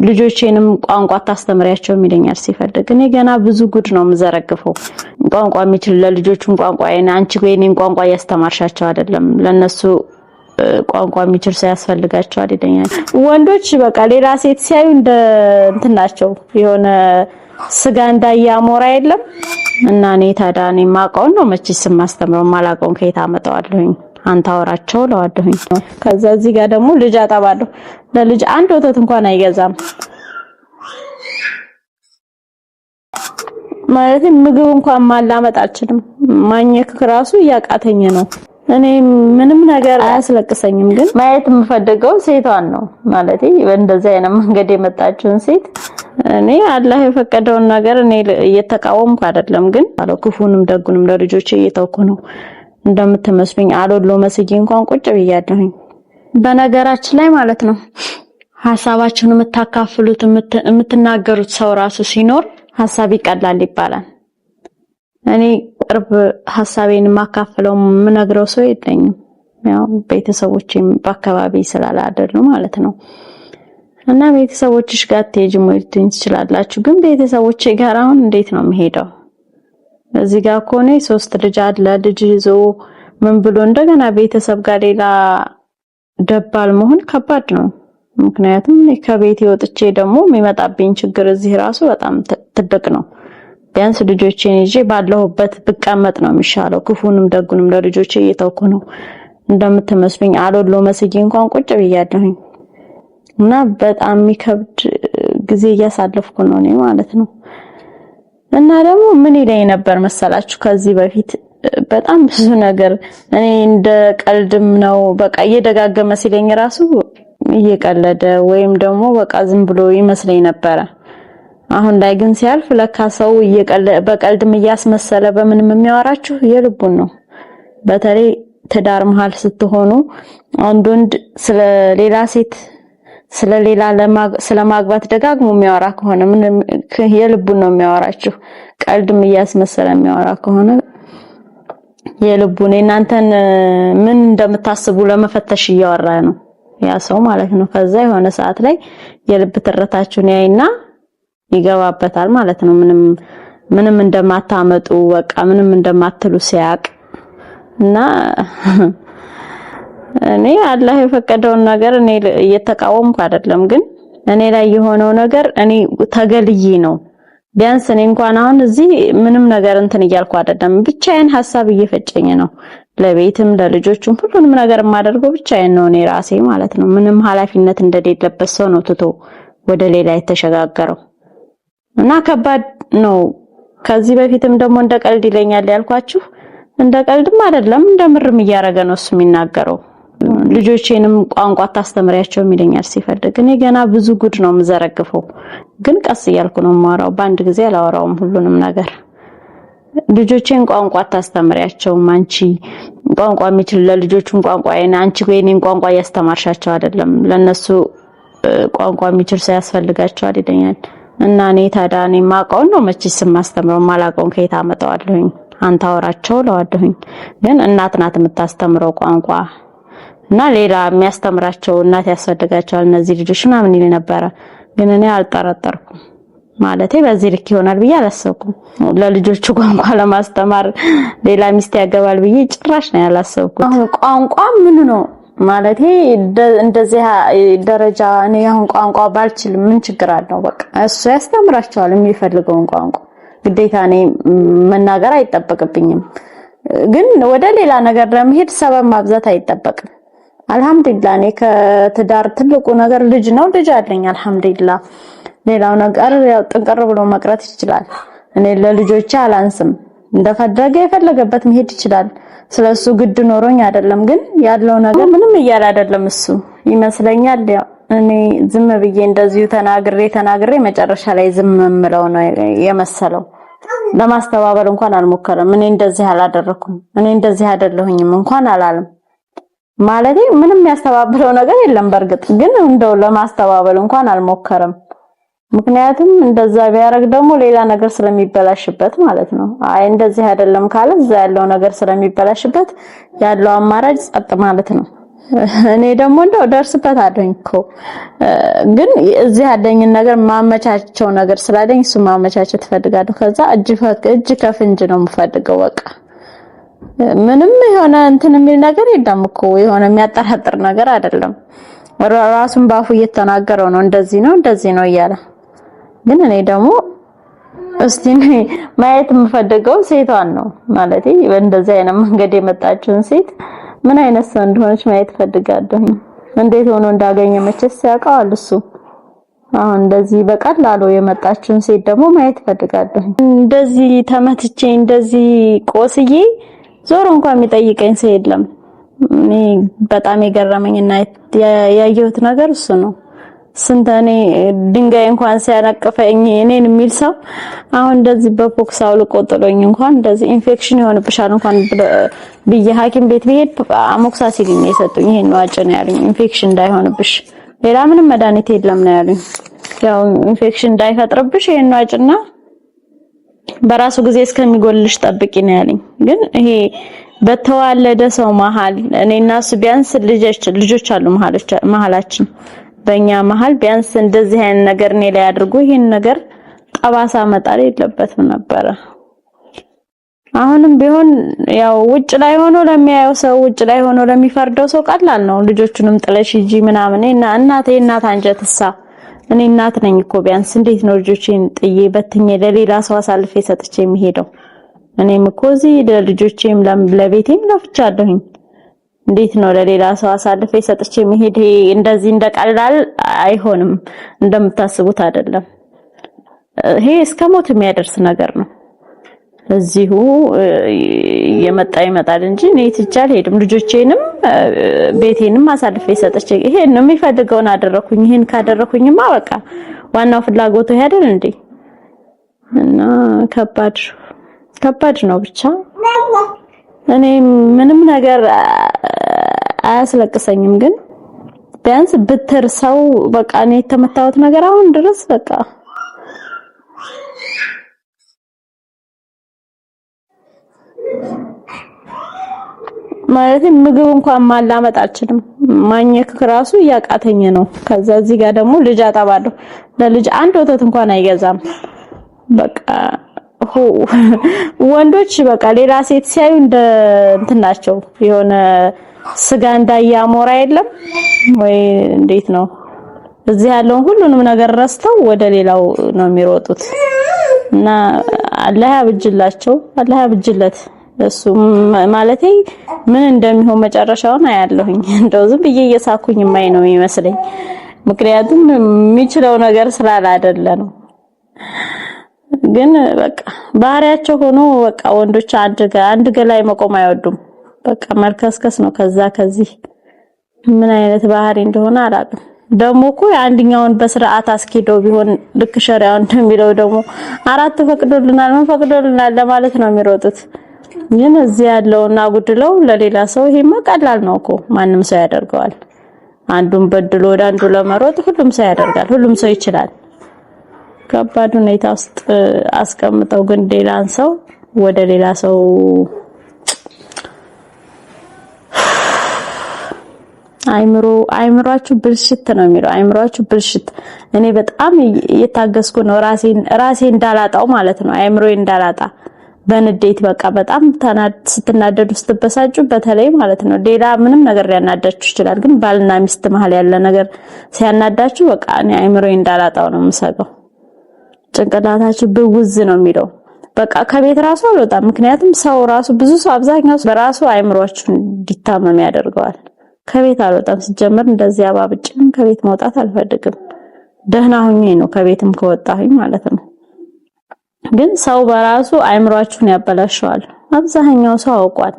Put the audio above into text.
ልጆቼንም ቋንቋ ታስተምሪያቸው ይለኛል ሲፈልግ። እኔ ገና ብዙ ጉድ ነው የምዘረግፈው። ቋንቋ የሚችል ለልጆቹም ቋንቋ አንቺ የኔን ቋንቋ ያስተማርሻቸው አይደለም ለነሱ ቋንቋ የሚችል ሰው ያስፈልጋቸዋል ይለኛል። ወንዶች በቃ ሌላ ሴት ሲያዩ እንደ እንትናቸው የሆነ ስጋ እንዳያሞራ የለም እና እኔ ታዲያ እኔ ማውቀውን ነው መቼስ ማስተምረው ማላውቀውን ከየት አመጣዋለሁኝ? አንተ አወራቸው ለዋደሁኝ። ከዛ እዚህ ጋር ደግሞ ልጅ አጠባለሁ። ለልጅ አንድ ወተት እንኳን አይገዛም ማለት ምግብ እንኳን ማላመጥ አልችልም። ማኘክ ራሱ ያቃተኝ ነው። እኔ ምንም ነገር አያስለቅሰኝም፣ ግን ማየት የምፈልገው ሴቷን ነው ማለት በእንደዚህ አይነት መንገድ የመጣችውን ሴት። እኔ አላህ የፈቀደውን ነገር እኔ እየተቃወምኩ አይደለም፣ ግን አለው ክፉንም ደጉንም ለልጆቼ እየተውኩ ነው። እንደምትመስሉኝ አሎሎ መስጊ እንኳን ቁጭ ብያለሁኝ። በነገራችን ላይ ማለት ነው ሐሳባችሁን የምታካፍሉት የምትናገሩት ሰው ራሱ ሲኖር ሐሳብ ይቀላል ይባላል። እኔ ቅርብ ሐሳቤን ማካፈለው ምነግረው ሰው የለኝም። ያው ቤተሰቦቼም በአካባቢ ስላላደሉ ማለት ነው። እና ቤተሰቦችሽ ጋር ትሄጂም ወይ ትችላላችሁ፣ ግን ቤተሰቦቼ ጋር አሁን እንዴት ነው የምሄደው? እዚህ ጋር ኮኔ 3 ልጅ አለ። ልጅ ይዞ ምን ብሎ እንደገና ቤተሰብ ጋር ሌላ ደባል መሆን ከባድ ነው። ምክንያቱም ከቤቴ ወጥቼ ደግሞ የሚመጣብኝ ችግር እዚህ ራሱ በጣም ትልቅ ነው። ቢያንስ ልጆቼን ይዤ ባለሁበት ብቀመጥ ነው የሚሻለው። ክፉንም ደጉንም ለልጆቼ እየተውኩ ነው። እንደምትመስሉኝ አሎሎ መስጊ እንኳን ቁጭ ብያለሁኝ እና በጣም የሚከብድ ጊዜ እያሳለፍኩ ነው እኔ ማለት ነው። እና ደግሞ ምን ይለኝ ነበር መሰላችሁ ከዚህ በፊት በጣም ብዙ ነገር እኔ እንደ ቀልድም ነው በቃ እየደጋገመ ሲለኝ ራሱ እየቀለደ ወይም ደግሞ በቃ ዝም ብሎ ይመስለኝ ነበር። አሁን ላይ ግን ሲያልፍ ለካ ሰው በቀልድም እያስመሰለ በምንም የሚያወራችሁ የልቡን ነው። በተለይ ትዳር መሃል ስትሆኑ አንድ ወንድ ስለሌላ ሴት ስለማግባት ደጋግሞ የሚያወራ ከሆነ ምን የልቡን ነው የሚያወራችሁ። ቀልድም እያስመሰለ የሚያወራ ከሆነ የልቡን እናንተን ምን እንደምታስቡ ለመፈተሽ እያወራ ነው ያ ሰው ማለት ነው። ከዛ የሆነ ሰዓት ላይ የልብ ትርታችሁን ያይና ይገባበታል ማለት ነው። ምንም እንደማታመጡ በቃ ምንም እንደማትሉ ሲያቅ እና እኔ አላህ የፈቀደውን ነገር እኔ እየተቃወምኩ አይደለም፣ ግን እኔ ላይ የሆነው ነገር እኔ ተገልዬ ነው። ቢያንስ እኔ እንኳን አሁን እዚህ ምንም ነገር እንትን እያልኩ አይደለም፣ ብቻዬን ሐሳብ እየፈጨኝ ነው። ለቤትም ለልጆችም ሁሉንም ነገር የማደርገው ብቻዬን ነው እኔ ራሴ ማለት ነው። ምንም ኃላፊነት እንደሌለበት ሰው ነው ትቶ ወደ ሌላ የተሸጋገረው እና ከባድ ነው። ከዚህ በፊትም ደግሞ እንደ ቀልድ ይለኛል ያልኳችሁ እንደ ቀልድም አይደለም እንደምርም እያረገ ነው እሱ የሚናገረው። ልጆቼንም ቋንቋ ታስተምሪያቸው ይለኛል ሲፈልግ። እኔ ገና ብዙ ጉድ ነው የምዘረግፈው፣ ግን ቀስ እያልኩ ነው የማወራው። በአንድ ጊዜ አላወራውም ሁሉንም ነገር። ልጆቼን ቋንቋ ታስተምሪያቸው አንቺ ቋንቋ የሚችል ለልጆቹም ቋንቋ አንቺ የኔን ቋንቋ ያስተማርሻቸው አይደለም ለነሱ ቋንቋ የሚችል ሰው ያስፈልጋቸዋል ይለኛል። እና እኔ ታዲያ እኔ ማውቀውን ነው መቼስ ማስተምረው ማላውቀውን ከየት አመጣዋለሁኝ? አንተ አወራቸው ለዋደሁኝ። ግን እናት ናት የምታስተምረው ቋንቋ እና ሌላ የሚያስተምራቸው እናት ያስፈልጋቸዋል እነዚህ ልጆች ምናምን ይል ነበረ። ግን እኔ አልጠረጠርኩም ማለቴ በዚህ ልክ ይሆናል ብዬ አላሰብኩም። ለልጆቹ ቋንቋ ለማስተማር ሌላ ሚስት ያገባል ብዬ ጭራሽ ነው ያላሰብኩት። አሁን ቋንቋ ምን ነው ማለቴ እንደዚህ ደረጃ እኔ አሁን ቋንቋ ባልችል ምን ችግር አለው? በቃ እሱ ያስተምራቸዋል የሚፈልገውን ቋንቋ። ግዴታ እኔ መናገር አይጠበቅብኝም። ግን ወደ ሌላ ነገር ለመሄድ ሰበብ ማብዛት አይጠበቅም። አልহামዱሊላህ እኔ ከትዳር ትልቁ ነገር ልጅ ነው። ልጅ አለኝ አልহামዱሊላህ። ሌላው ነገር ያው ጥንቅር ብሎ መቅረት ይችላል። እኔ ለልጆቼ አላንስም። እንደፈለገ የፈለገበት መሄድ ይችላል። ስለሱ ግድ ኖሮኝ አይደለም፣ ግን ያለው ነገር ምንም እያለ አይደለም እሱ ይመስለኛል። ያው እኔ ዝም ብዬ እንደዚሁ ተናግሬ መጨረሻ ላይ ዝም ምለው ነው የመሰለው። ለማስተባበል እንኳን አልሞከረም። እኔ እንደዚህ አላደረኩም፣ እኔ እንደዚህ አይደለሁኝም እንኳን አላለም። ማለቴ ምንም ያስተባብለው ነገር የለም። በርግጥ ግን እንደው ለማስተባበል እንኳን አልሞከረም። ምክንያቱም እንደዛ ቢያረግ ደግሞ ሌላ ነገር ስለሚበላሽበት ማለት ነው። አይ እንደዚህ አይደለም ካለ እዛ ያለው ነገር ስለሚበላሽበት ያለው አማራጭ ጸጥ ማለት ነው። እኔ ደግሞ እንደው ደርስበታለሁ እኮ ግን እዚህ ያለኝን ነገር ማመቻቸው ነገር ስላለኝ እሱ ማመቻቸት ፈልጋለሁ። ከዛ እጅ ከፍንጅ ነው የምፈልገው። በቃ ምንም የሆነ እንትን የሚል ነገር የለም እኮ የሆነ የሚያጠራጥር ነገር አይደለም። ራሱን ባፉ እየተናገረው ነው እንደዚህ ነው እያለ ግን እኔ ደግሞ እስቲ ማየት የምፈልገው ሴቷን ነው ማለት በእንደዚህ አይነት መንገድ የመጣችውን ሴት ምን አይነት ሰው እንደሆነች ማየት ፈልጋለሁ። እንዴት ሆኖ እንዳገኘ መቼስ ያውቃል እሱ። አሁን እንደዚህ በቀላሉ የመጣችውን ሴት ደግሞ ማየት ፈልጋለሁ። እንደዚህ ተመትቼ እንደዚህ ቆስዬ ዞር እንኳን የሚጠይቀኝ ሰው የለም። እኔ በጣም የገረመኝና ያየሁት ነገር እሱ ነው። ስንተኔ ድንጋይ እንኳን ሲያነቅፈኝ እኔን የሚል ሰው አሁን እንደዚህ በቦክስ አውልቆ ጥሎኝ እንኳን እንደዚህ ኢንፌክሽን ይሆንብሻል እንኳን ብዬ ሐኪም ቤት ብሄድ አሞክሳሲሊን ነው የሰጡኝ። ይሄን ነው አጭ ነው ያሉኝ፣ ኢንፌክሽን እንዳይሆንብሽ ሌላ ምንም መድኃኒት የለም ነው ያሉኝ። ያው ኢንፌክሽን እንዳይፈጥርብሽ ይሄን ነው አጭና በራሱ ጊዜ እስከሚጎልሽ ጠብቂ ነው ያለኝ። ግን ይሄ በተዋለደ ሰው መሃል እኔና እሱ ቢያንስ ልጆች አሉ መሃላችን በእኛ መሃል ቢያንስ እንደዚህ አይነት ነገር እኔ ላይ አድርጎ ይሄን ነገር ጠባሳ መጣል የለበትም ነበረ። አሁንም ቢሆን ያው ውጭ ላይ ሆኖ ለሚያየው ሰው ውጭ ላይ ሆኖ ለሚፈርደው ሰው ቀላል ነው። ልጆቹንም ጥለሽ ሂጂ ምናምን እናት አንጀትሳ እኔ እናት ነኝ እኮ ቢያንስ እንዴት ነው ልጆቼን ጥዬ በትኜ ለሌላ ሰው አሳልፌ ሰጥቼ የሚሄደው? እኔም እኮ እዚህ ለልጆቼም ለቤቴም ለፍቻለሁኝ። እንዴት ነው ለሌላ ሰው አሳልፌ ሰጥቼ መሄድ? እንደዚህ እንደቀላል አይሆንም፣ እንደምታስቡት አይደለም። ይሄ እስከ ሞት የሚያደርስ ነገር ነው። እዚሁ ይመጣል እንጂ እኔ ትቼ አልሄድም። ልጆቼንም ቤቴንም አሳልፌ ሰጥቼ ይሄን ነው የሚፈልገውን አደረኩኝ። ይሄን ካደረኩኝማ በቃ ዋናው ፍላጎቱ ይሄ አይደል እንዴ? እና ከባድ ነው ብቻ እኔ ምንም ነገር አያስለቅሰኝም። ግን ቢያንስ ብትር ሰው በቃ እኔ የተመታሁት ነገር አሁን ድረስ በቃ ማለት ምግብ እንኳን ማላመጥ አልችልም። ማኘክ ራሱ እያቃተኝ ነው። ከዛ እዚህ ጋር ደግሞ ልጅ አጠባለሁ። ለልጅ አንድ ወተት እንኳን አይገዛም። በቃ ወንዶች በቃ ሌላ ሴት ሲያዩ እንደ እንትን ናቸው። የሆነ ስጋ እንዳያሞራ የለም ወይ እንዴት ነው? እዚህ ያለውን ሁሉንም ነገር ረስተው ወደ ሌላው ነው የሚሮጡት። እና አላህ ያብጅላቸው፣ አላህ ያብጅለት። እሱ ማለቴ ምን እንደሚሆን መጨረሻውን አያለሁኝ። እንደው ዝም ብዬ እየሳኩኝ ማይ ነው የሚመስለኝ። ምክንያቱም የሚችለው ነገር ስላላደለ ነው። ግን በቃ ባህሪያቸው ሆኖ በቃ ወንዶች አንድ ገላይ መቆም አይወዱም። በቃ መልከስከስ ነው ከዛ ከዚህ። ምን አይነት ባህሪ እንደሆነ አላውቅም። ደግሞ እኮ አንደኛውን በስርዓት አስኪደው ቢሆን ልክ ሸሪዓው እንደሚለው ደግሞ አራት ፈቅዶልናል ለማለት ነው የሚሮጡት። ግን እዚህ ያለውና ጉድለው ለሌላ ሰው ይሄማ ቀላል ነው እኮ ማንም ሰው ያደርገዋል። አንዱን በድሎ ወደ አንዱ ለመሮጥ ሁሉም ሰው ያደርጋል፣ ሁሉም ሰው ይችላል። ከባድ ሁኔታ ውስጥ አስቀምጠው ግን ሌላን ሰው ወደ ሌላ ሰው አይምሯችሁ ብልሽት ነው የሚለው። አይምሯችሁ ብልሽት። እኔ በጣም እየታገስኩ ነው ራሴ እንዳላጣው ማለት ነው። አይምሮዬ እንዳላጣ በንዴት በቃ በጣም ስትናደዱ ስትበሳጩ በተለይ ማለት ነው። ሌላ ምንም ነገር ሊያናዳችሁ ይችላል፣ ግን ባልና ሚስት መሀል ያለ ነገር ሲያናዳችሁ በቃ እኔ አይምሮዬ እንዳላጣው ነው የምሰጋው። ጭንቅላታችሁ ብውዝ ነው የሚለው። በቃ ከቤት ራሱ አልወጣም። ምክንያቱም ሰው ራሱ ብዙ ሰው አብዛኛው በራሱ አይምሮአችሁ እንዲታመም ያደርገዋል። ከቤት አልወጣም። ሲጀመር እንደዚህ አባብጭም ከቤት መውጣት አልፈልግም። ደህና ሁኜ ነው ከቤትም ከወጣሁኝ ማለት ነው። ግን ሰው በራሱ አይምሮአችሁን ያበላሸዋል። አብዛኛው ሰው አውቋል።